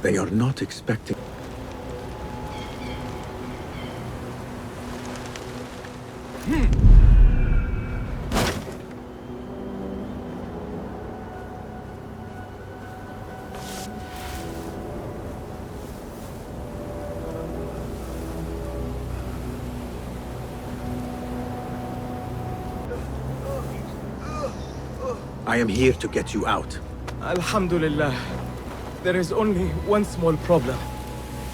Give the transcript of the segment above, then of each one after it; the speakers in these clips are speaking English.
They are not expecting... I am here to get you out. Alhamdulillah. There is only one small problem.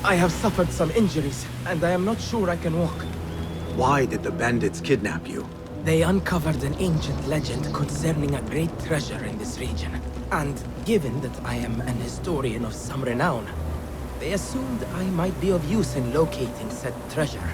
I have suffered some injuries, and I am not sure I can walk. Why did the bandits kidnap you? They uncovered an ancient legend concerning a great treasure in this region. And given that I am an historian of some renown, they assumed I might be of use in locating said treasure.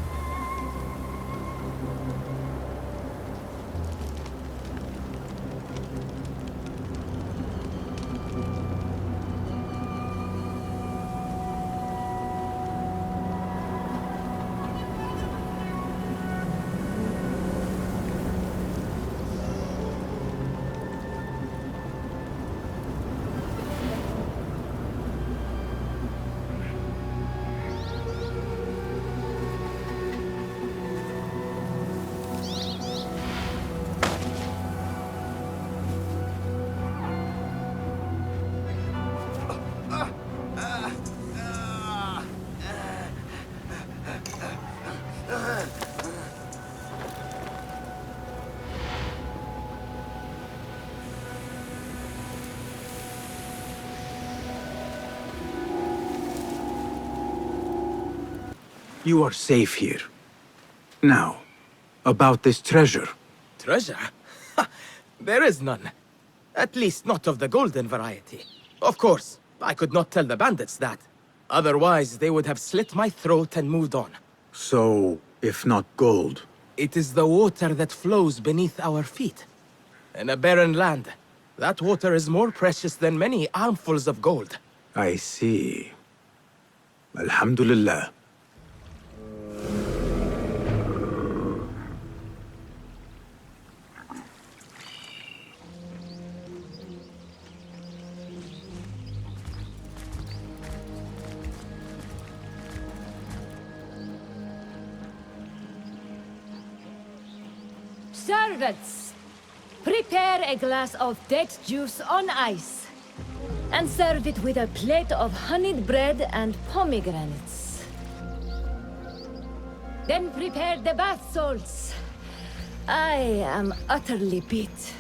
You are safe here. Now, about this treasure. Treasure? Ha! There is none. At least not of the golden variety. Of course, I could not tell the bandits that. Otherwise, they would have slit my throat and moved on. So, if not gold? It is the water that flows beneath our feet. In a barren land, that water is more precious than many armfuls of gold. I see. Alhamdulillah. Servants, prepare a glass of date juice on ice, and serve it with a plate of honeyed bread and pomegranates. Then prepare the bath salts. I am utterly beat.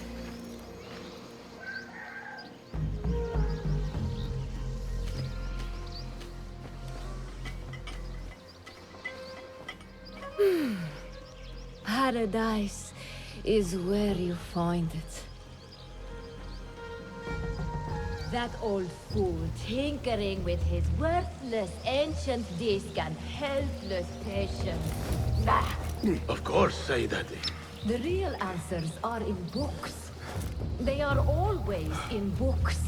Paradise is where you find it. That old fool tinkering with his worthless ancient disc and helpless patience. Bah! Of course, Sayyidati. The real answers are in books. They are always in books.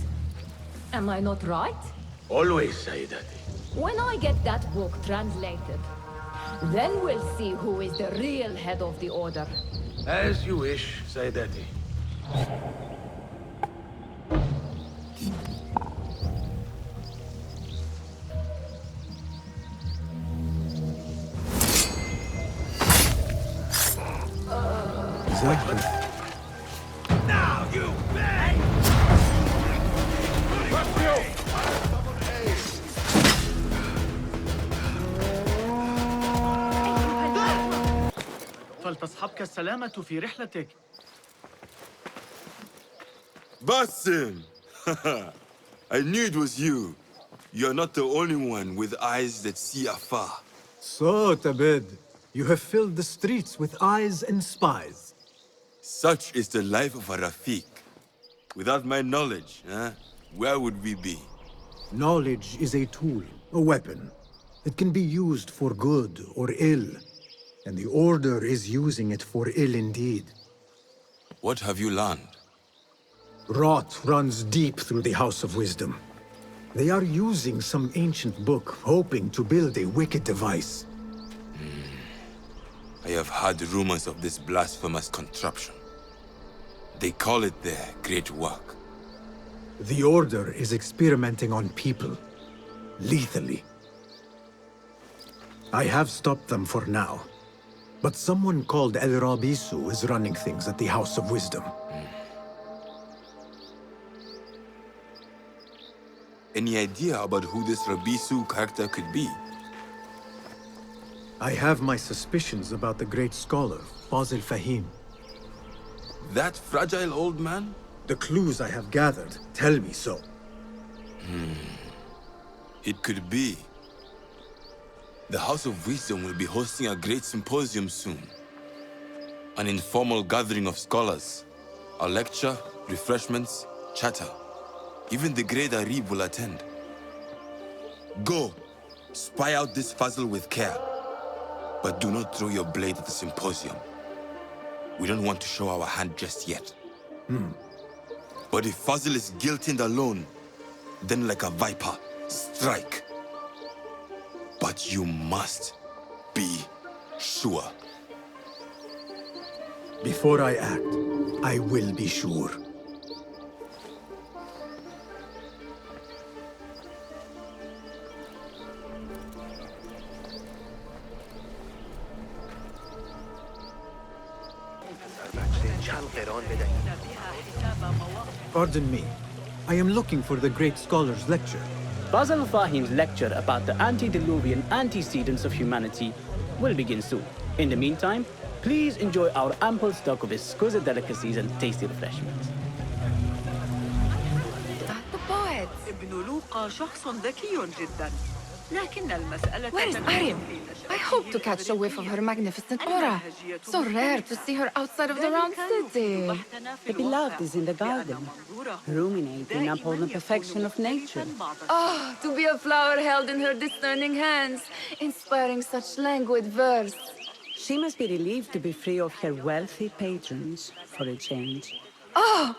Am I not right? Always, Sayyidati. When I get that book translated, then we'll see who is the real head of the order. As you wish, Sayyidati. Exactly. Now, you bang! فلتصحبك السلامة في رحلتك. Basim! I knew it was you. You're not the only one with eyes that see afar. So, Tabid, you have filled the streets with eyes and spies. Such is the life of a Rafiq. Without my knowledge, where would we be? Knowledge is a tool, a weapon. It can be used for good or ill. And the Order is using it for ill indeed. What have you learned? Rot runs deep through the House of Wisdom. They are using some ancient book, hoping to build a wicked device. I have heard rumors of this blasphemous contraption. They call it their great work. The Order is experimenting on people. lethally. I have stopped them for now, but someone called El Rabisu is running things at the House of Wisdom. Any idea about who this Rabisu character could be? I have my suspicions about the great scholar, Fazil Fahim. That fragile old man? The clues I have gathered tell me so. It could be. The House of Wisdom will be hosting a great symposium soon. An informal gathering of scholars. A lecture, refreshments, chatter. Even the great Arib will attend. Go, spy out this Fazil with care. But do not throw your blade at the symposium. We don't want to show our hand just yet. But if Fazil is guilty and alone, then like a viper, strike. But you must be sure. Before I act, I will be sure. Pardon me. I am looking for the great scholar's lecture. Fazl Fahim's lecture about the antediluvian antecedents of humanity will begin soon. In the meantime, please enjoy our ample stock of exquisite delicacies and tasty refreshments. The poet. ابن لوقا شخص ذكي جدا. لكن المسألة Where is Arim? I hope to catch a whiff of her magnificent aura. So rare to see her outside of the round city. The beloved is in the garden, ruminating upon the perfection of nature. Oh, to be a flower held in her discerning hands, inspiring such languid verse. She must be relieved to be free of her wealthy patrons for a change. Oh,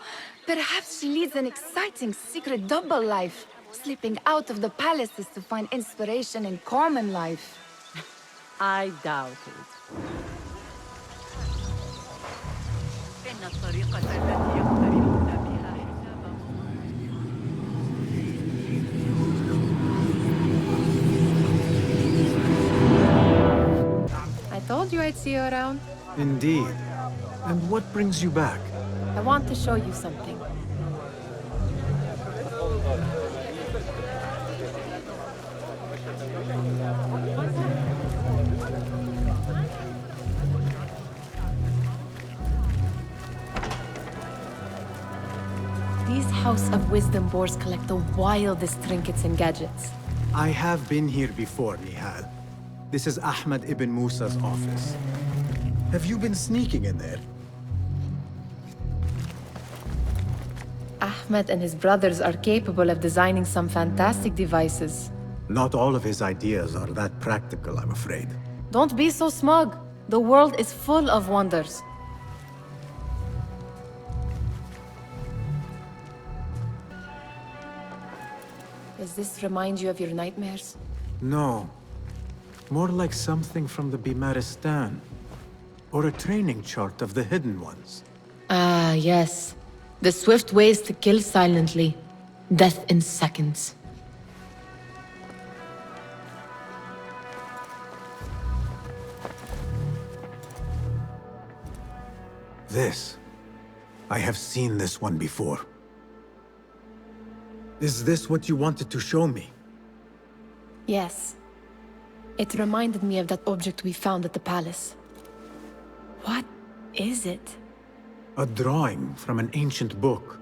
perhaps she leads an exciting secret double life, slipping out of the palaces to find inspiration in common life. I doubt it. إن الطريقة التي يقتربون بها حسابهم. I told you I'd see you around. Indeed. And what brings you back? I want to show you something. These House of Wisdom boards collect the wildest trinkets and gadgets. I have been here before, Nihal. This is Ahmed ibn Musa's office. Have you been sneaking in there? Ahmed and his brothers are capable of designing some fantastic devices. Not all of his ideas are that practical, I'm afraid. Don't be so smug. The world is full of wonders. Does this remind you of your nightmares? No. More like something from the Bimaristan. Or a training chart of the Hidden Ones. Ah, yes. The swift ways to kill silently. Death in seconds. This. I have seen this one before. Is this what you wanted to show me? Yes. It reminded me of that object we found at the palace. What is it? A drawing from an ancient book.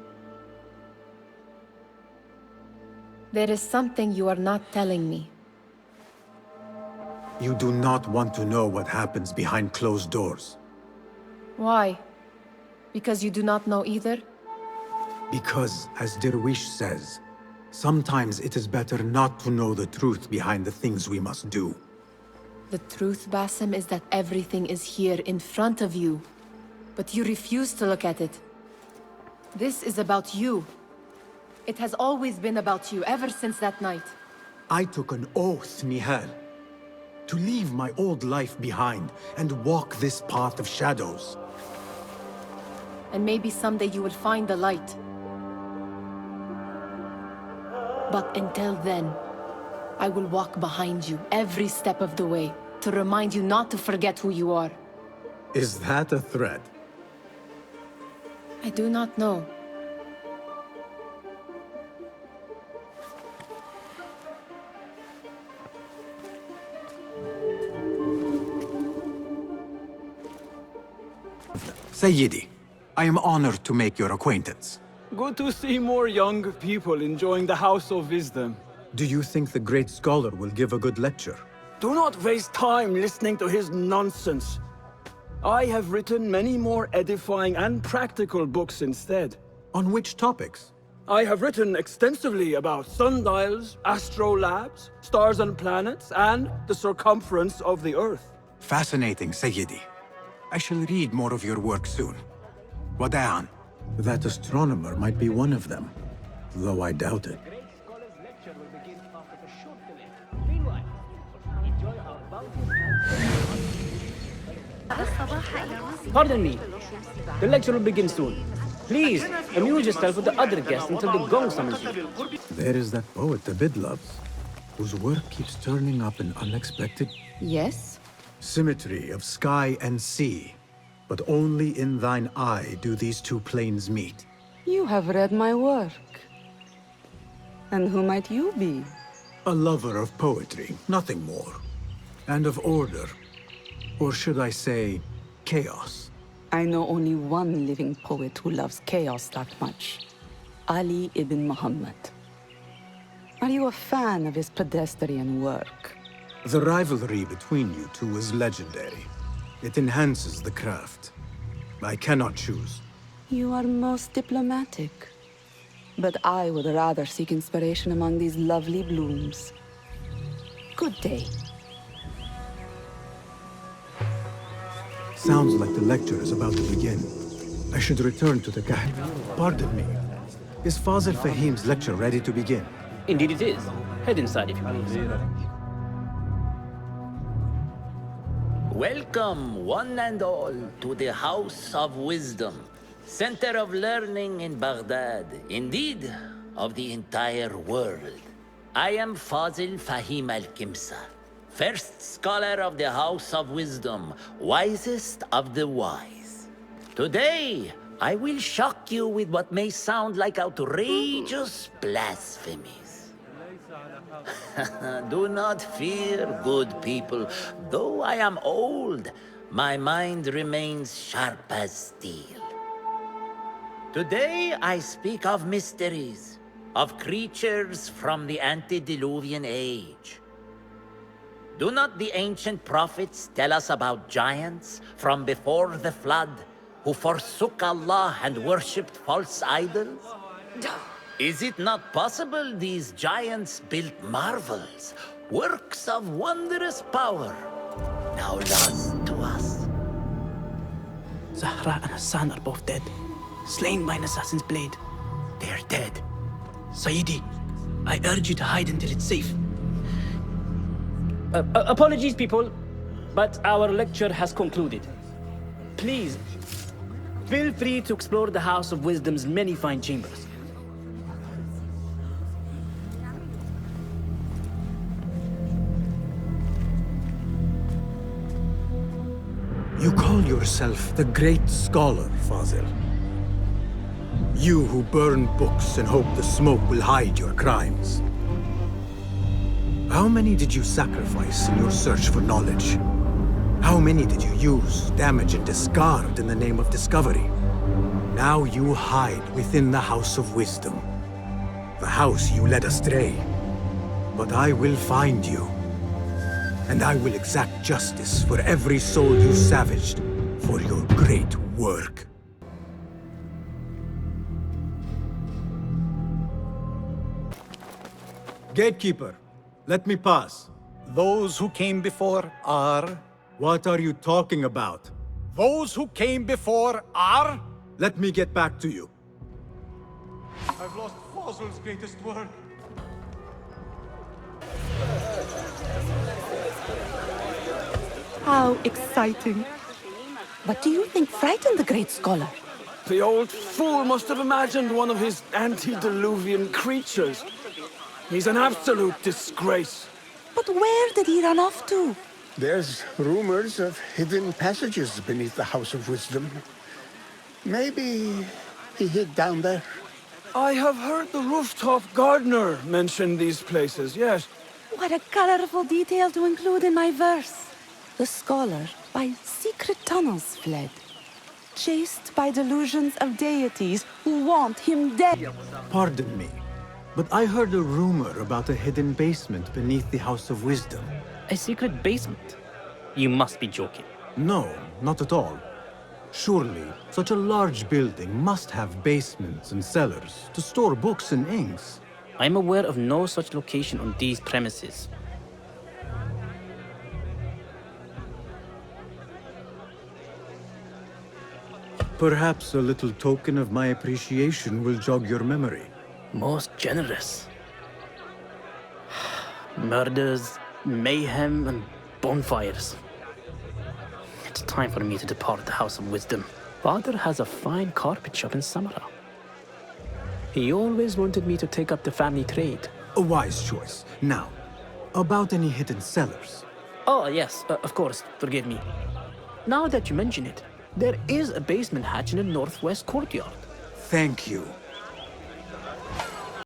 There is something you are not telling me. You do not want to know what happens behind closed doors. Why? Because you do not know either? Because, as Derwish says, sometimes it is better not to know the truth behind the things we must do. The truth, Basim, is that everything is here in front of you. But you refuse to look at it. This is about you. It has always been about you, ever since that night. I took an oath, Nihal, to leave my old life behind and walk this path of shadows. And maybe someday you will find the light. But until then, I will walk behind you every step of the way to remind you not to forget who you are. Is that a threat? I do not know. Sayyidi, I am honored to make your acquaintance. Good to see more young people enjoying the House of Wisdom. Do you think the great scholar will give a good lecture? Do not waste time listening to his nonsense. I have written many more edifying and practical books instead. On which topics? I have written extensively about sundials, astrolabes, stars and planets, and the circumference of the Earth. Fascinating, Sayyidi. I shall read more of your work soon. Wada'an. That astronomer might be one of them, though I doubt it. Pardon me. The lecture will begin soon. Please, amuse yourself with the other guests until the gong summons you. There is that poet the Bid loves, whose work keeps turning up in unexpected... Yes? Symmetry of sky and sea. But only in thine eye do these two planes meet. You have read my work. And who might you be? A lover of poetry, nothing more. And of order. Or should I say, chaos. I know only one living poet who loves chaos that much. Ali ibn Muhammad. Are you a fan of his pedestrian work? The rivalry between you two is legendary. It enhances the craft. I cannot choose. You are most diplomatic. But I would rather seek inspiration among these lovely blooms. Good day. Sounds like the lecture is about to begin. I should return to the Kahf. Pardon me. Is Fazil Fahim's lecture ready to begin? Indeed it is. Head inside if you please. Welcome, one and all, to the House of Wisdom, center of learning in Baghdad, indeed, of the entire world. I am Fazil Fahim al-Kimsa, first scholar of the House of Wisdom, wisest of the wise. Today, I will shock you with what may sound like outrageous blasphemies. Do not fear, good people. Though I am old, my mind remains sharp as steel. Today I speak of mysteries, of creatures from the antediluvian age. Do not the ancient prophets tell us about giants from before the flood who forsook Allah and worshipped false idols? Is it not possible these giants built marvels, works of wondrous power, now lost to us? Zahra and Hassan are both dead, slain by an assassin's blade. They're dead. Sayyidi, I urge you to hide until it's safe. Apologies, people, but our lecture has concluded. Please, feel free to explore the House of Wisdom's many fine chambers. You call yourself the great scholar, Fazil. You who burn books and hope the smoke will hide your crimes. How many did you sacrifice in your search for knowledge? How many did you use, damage, and discard in the name of discovery? Now you hide within the House of Wisdom. The house you led astray. But I will find you. And I will exact justice for every soul you savaged for your great work. Gatekeeper, let me pass. Those who came before are... What are you talking about? Those who came before are... Let me get back to you. I've lost Fazil's greatest work. How exciting. What do you think frightened the great scholar? The old fool must have imagined one of his antediluvian creatures. He's an absolute disgrace. But where did he run off to? There's rumors of hidden passages beneath the House of Wisdom. Maybe he hid down there. I have heard the rooftop gardener mention these places, yes. What a colorful detail to include in my verse. The scholar by secret tunnels fled, chased by delusions of deities who want him dead. Pardon me, but I heard a rumor about a hidden basement beneath the House of Wisdom. A secret basement? You must be joking. No, not at all. Surely, such a large building must have basements and cellars to store books and inks. I'm aware of no such location on these premises. Perhaps a little token of my appreciation will jog your memory. Most generous. Murders, mayhem, and bonfires. It's time for me to depart the House of Wisdom. Father has a fine carpet shop in Samara. He always wanted me to take up the family trade. A wise choice. Now, about any hidden cellars? Oh, yes, of course, forgive me. Now that you mention it, there is a basement hatch in the northwest courtyard. Thank you.